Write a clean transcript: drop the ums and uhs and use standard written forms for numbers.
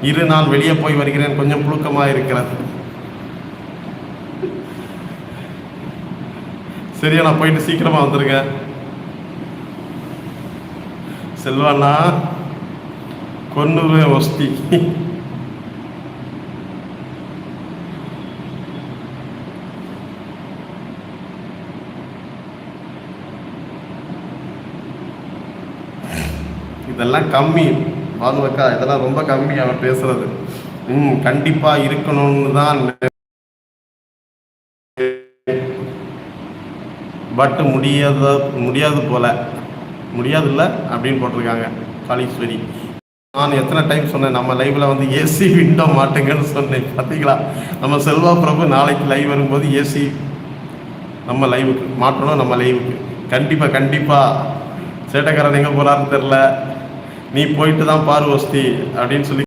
இரு நான் வெளியே போய் வருகிறேன், கொஞ்சம் புழுக்கமாக இருக்கிறது. சரியா, நான் போயிட்டு சீக்கிரமாக வந்துருங்க. செல்வாண்ணா கொன்னூர் ஒஸ்தி. இதெல்லாம் கம்மி பாதுவக்கா, இதெல்லாம் ரொம்ப கம்மி அவன் பேசுறது. கண்டிப்பாக இருக்கணும்னு தான், பட் முடியாது போல, முடியாதுல்ல அப்படின்னு போட்டிருக்காங்க காளீஸ்வரி. நான் எத்தனை டைம் சொன்னேன் நம்ம லைவில் வந்து ஏசி விண்டோ மாட்டுங்கன்னு சொன்னேன், பார்த்தீங்களா? நம்ம செல்வா பிரபு நாளைக்கு லைவ் வரும்போது ஏசி நம்ம லைவுக்கு மாற்றணும். நம்ம லைவுக்கு கண்டிப்பாக சேட்டைக்காரன் எங்கே போகிறான்னு தெரில, நீ போயிட்டு தான் பாரு வஸ்தி அப்படின்னு சொல்லி